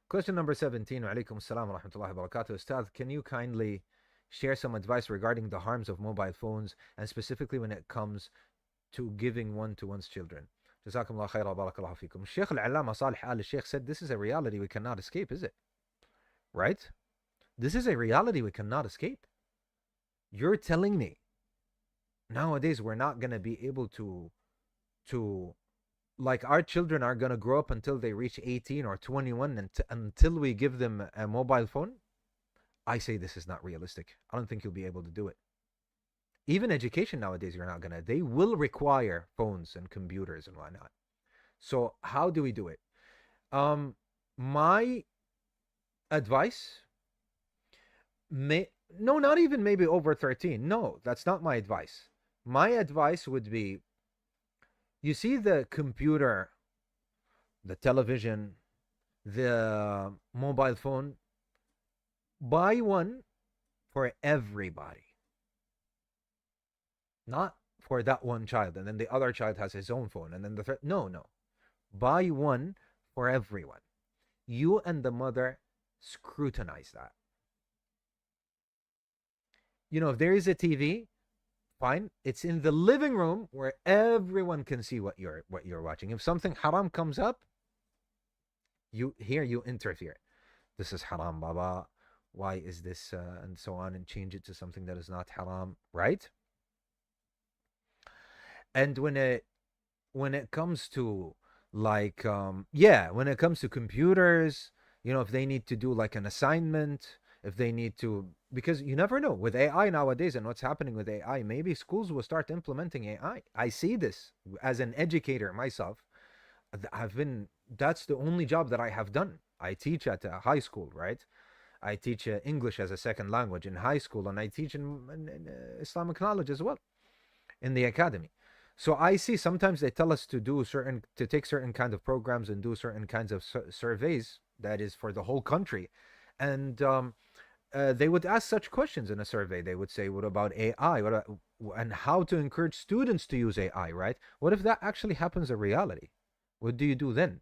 Question number 17. Alaikum assalam wa rahmatullahi wa barakatuh. Ustadh, can you kindly share some advice regarding the harms of mobile phones and specifically when it comes to giving one to one's children? Jazakumullah khaira, barakallahu fikum. Sheikh Al-Allama Salih Al-Sheikh said this is a reality we cannot escape, is it? Right? This is a reality we cannot escape. You're telling me nowadays we're not going to be able to like our children are going to grow up until they reach 18 or 21 and until we give them a mobile phone? I say this is not realistic. I don't think you'll be able to do it. Even education nowadays, you're not gonna. They will require phones and computers and whatnot. So how do we do it? My advice, no, not even maybe over 13. No, that's not my advice. My advice would be, you see the computer, the television, the mobile phone, buy one for everybody. Not for that one child, and then the other child has his own phone, and then the third. No. Buy one for everyone. You and the mother scrutinize that. You know, if there is a TV, fine. It's in the living room where everyone can see what you're watching. If something haram comes up, you interfere. This is haram, Baba. Why is this and so on, and change it to something that is not haram, right? And when it comes to like when it comes to computers, you know, if they need to do like an assignment, if they need to, because you never know with AI nowadays and what's happening with AI, maybe schools will start implementing AI. I see this as an educator myself. That's the only job that I have done. I teach at a high school, right? I teach English as a second language in high school, and I teach in Islamic knowledge as well in the academy. So I see sometimes they tell us to take certain kind of programs and do certain kinds of surveys that is for the whole country, and they would ask such questions in a survey. They would say, "What about AI? And how to encourage students to use AI?" Right? What if that actually happens in reality? What do you do then?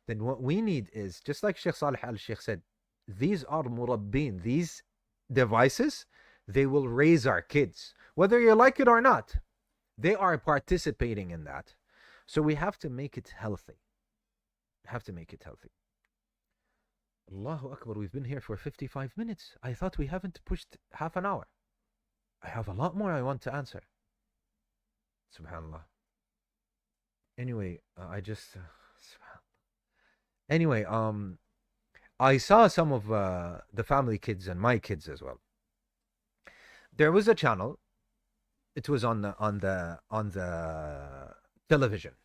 Then what we need is, just like Sheikh Salih Al-Sheikh said, these are murabbin. These devices, they will raise our kids, whether you like it or not. They are participating in that. So we have to make it healthy. Allahu Akbar, we've been here for 55 minutes. I thought we haven't pushed half an hour. I have a lot more I want to answer. Subhanallah. Anyway, Anyway, I saw some of the family kids and my kids as well. There was a channel. It was on the television,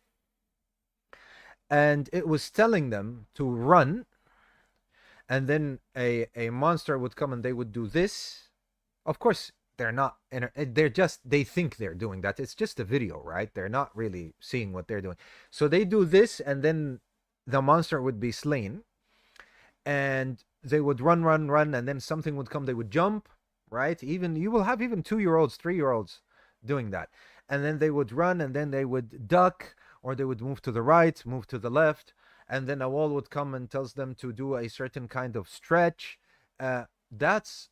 and it was telling them to run, and then a monster would come and they would do this. Of course, they're not. They think they're doing that. It's just a video, right? They're not really seeing what they're doing. So they do this, and then the monster would be slain, and they would run, and then something would come. They would jump, right? Even you will have even 2-year-olds, 3-year-olds doing that, and then they would run, and then they would duck, or they would move to the right, move to the left, and then a wall would come and tells them to do a certain kind of stretch. That's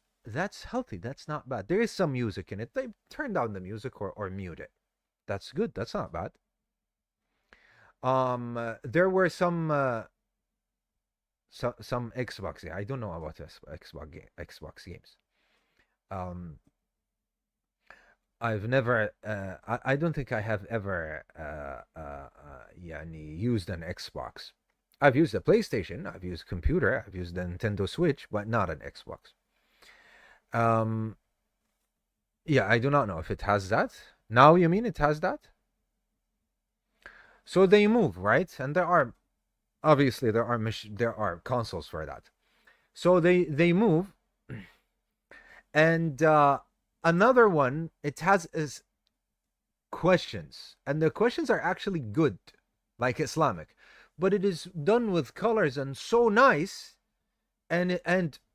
healthy. That's not bad. There is some music in it. They turn down the music or mute it. That's good. That's not bad. There were some Xbox. Yeah, I don't know about Xbox games. I've never, I don't think I have ever used an Xbox. I've used a PlayStation, I've used computer, I've used the Nintendo Switch, but not an Xbox. Yeah, I do not know if it has that. Now you mean it has that? So they move, right? And there are, obviously there are consoles for that. So they move, and another one, it has is questions, and the questions are actually good, like Islamic, but it is done with colors and so nice, and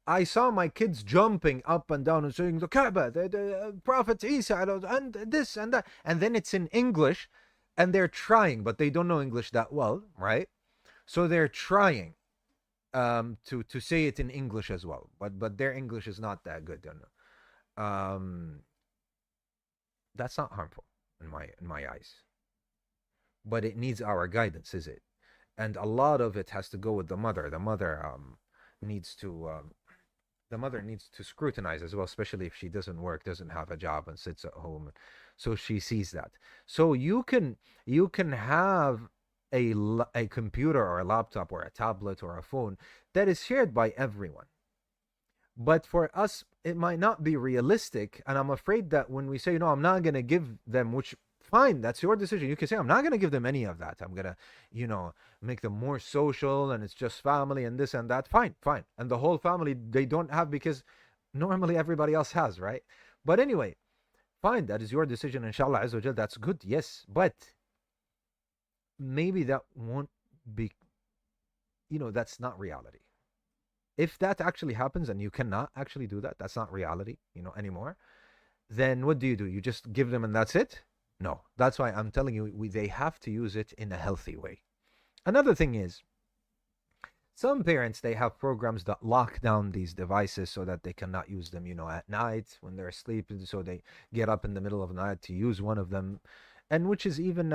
I saw my kids jumping up and down and saying the Kaaba, the Prophet Isa, and this and that, and then it's in English, and they're trying, but they don't know English that well, right? So they're trying, to say it in English as well, but their English is not that good. Um, that's not harmful in my eyes, but it needs our guidance, is it? And a lot of it has to go with the mother. Needs to the mother needs to scrutinize as well, especially if she doesn't work, doesn't have a job, and sits at home, so she sees that. So you can have a computer or a laptop or a tablet or a phone that is shared by everyone. But for us, it might not be realistic. And I'm afraid that when we say, no, I'm not going to give them, which fine, that's your decision. You can say, I'm not going to give them any of that. I'm going to, make them more social and it's just family and this and that. Fine, fine. And the whole family, they don't have because normally everybody else has, right? But anyway, fine, that is your decision. Inshallah, Azza wa Jal, that's good. Yes. But maybe that won't be, that's not reality. If that actually happens and you cannot actually do that, that's not reality, anymore, then what do? You just give them and that's it? No. That's why I'm telling you, they have to use it in a healthy way. Another thing is, some parents, they have programs that lock down these devices so that they cannot use them, at night when they're asleep. So they get up in the middle of the night to use one of them. And which is even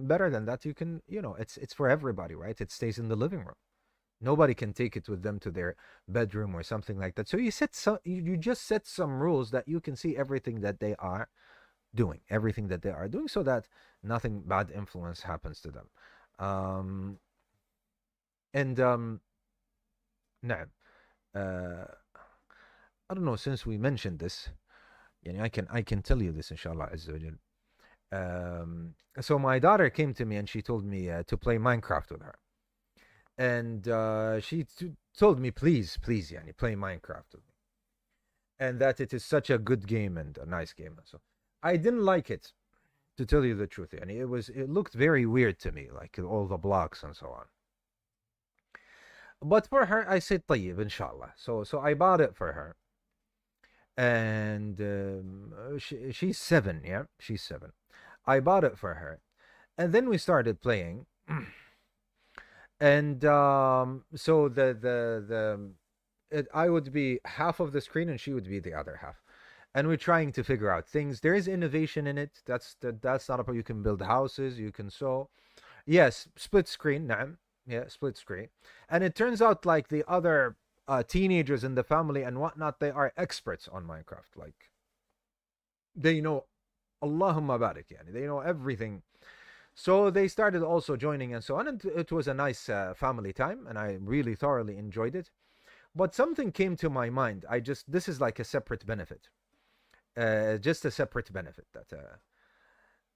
better than that. You can, it's for everybody, right? It stays in the living room. Nobody can take it with them to their bedroom or something like that. So you just set some rules that you can see everything that they are doing, so that nothing bad influence happens to them. Nah, I don't know, since we mentioned this, I can tell you this, inshallah Azza wa Jal. So my daughter came to me and she told me to play Minecraft with her. And she told me, please, Yani, play Minecraft with me. And that it is such a good game and a nice game. So I didn't like it, to tell you the truth. Yani, it looked very weird to me, like all the blocks and so on. But for her, I said, طيب, inshallah. So I bought it for her. And she's 7, yeah? She's 7. I bought it for her. And then we started playing. And so I would be half of the screen and she would be the other half, and we're trying to figure out things. There is innovation in it. That's not a problem. You can build houses. You can sew. Yes, split screen. Naam. Yeah, split screen. And it turns out like the other teenagers in the family and whatnot, they are experts on Minecraft. Like they know, Allahumma barik, yani. They know everything. So they started also joining and so on, and it was a nice family time, and I really thoroughly enjoyed it. But something came to my mind. This is like a separate benefit, just a separate benefit that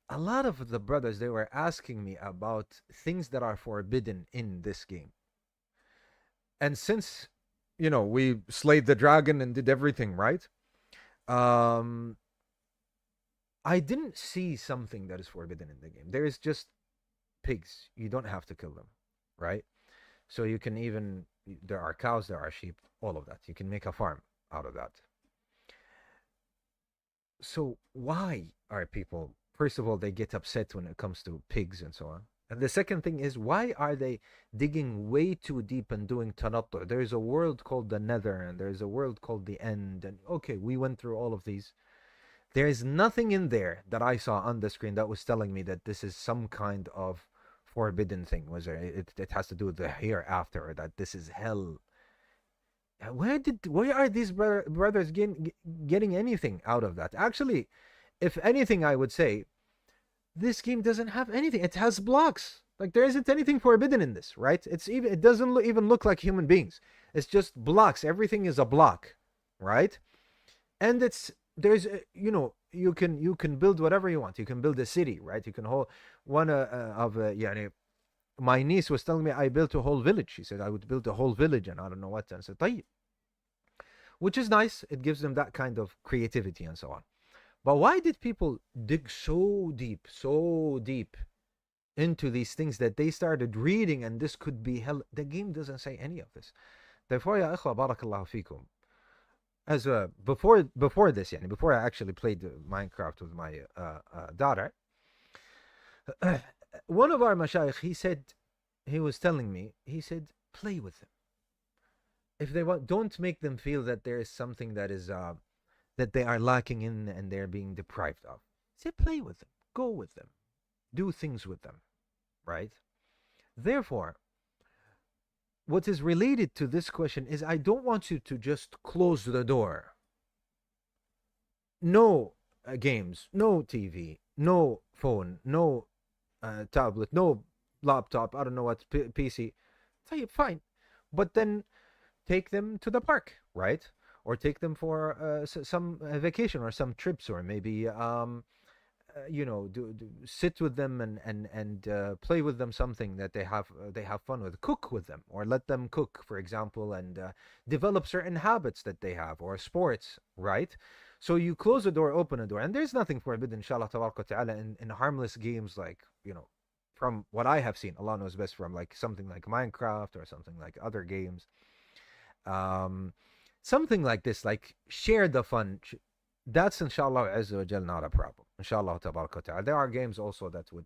a lot of the brothers, they were asking me about things that are forbidden in this game. And since, we slayed the dragon and did everything right, um, I didn't see something that is forbidden in the game. There is just pigs. You don't have to kill them, right? So you can even, there are cows, there are sheep, all of that. You can make a farm out of that. So why are people, first of all, they get upset when it comes to pigs and so on. And the second thing is, why are they digging way too deep and doing tanattu? There's a world called the nether, and there's a world called the end. And okay, we went through all of these. There is nothing in there that I saw on the screen that was telling me that this is some kind of forbidden thing. Was there? It has to do with the hereafter, or that this is hell. Where are these brothers getting anything out of that? Actually, if anything, I would say this game doesn't have anything. It has blocks. Like there isn't anything forbidden in this, right? It doesn't even look like human beings. It's just blocks. Everything is a block, right? And there's you can build whatever you want. You can build a city, right? You can hold one يعني, my niece was telling me I built a whole village. She said I would build a whole village and I don't know what. And I said طيب, which is nice. It gives them that kind of creativity and so on. But why did people dig so deep into these things that they started reading, and this could be hell? The game doesn't say any of this. Therefore, ya ikhwa, barakallahu fikum. As before this, yani, before I actually played Minecraft with my daughter, one of our mashayikh, he was telling me, he said, play with them. if they want, don't make them feel that there is something that they are lacking in and they're being deprived of. Say, play with them, go with them, do things with them, right? Therefore, what is related to this question is I don't want you to just close the door. No games, no TV, no phone, no tablet, no laptop, I don't know what, PC. Say, fine. But then take them to the park, right? Or take them for some vacation or some trips, or maybe sit with them and play with them something that they have fun with. Cook with them, or let them cook, for example, and develop certain habits that they have, or sports, right? So you close the door, open a door, and there's nothing forbidden, inshallah ta'ala, in harmless games like, from what I have seen, Allah knows best, from like something like Minecraft or something like other games, um, something like this, like share the fun. That's inshallah azza wa jal not a problem. Inshallah ta'ala. There are games also that would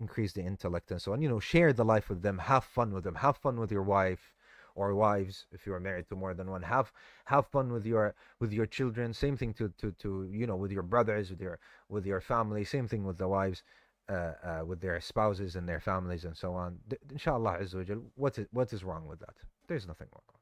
increase the intellect and so on. Share the life with them, have fun with them, have fun with your wife or wives if you are married to more than one. Have fun with your children. Same thing to with your brothers, with your family. Same thing with the wives. With their spouses and their families and so on. Inshallah azza wa jal, what is wrong with that? There's nothing wrong.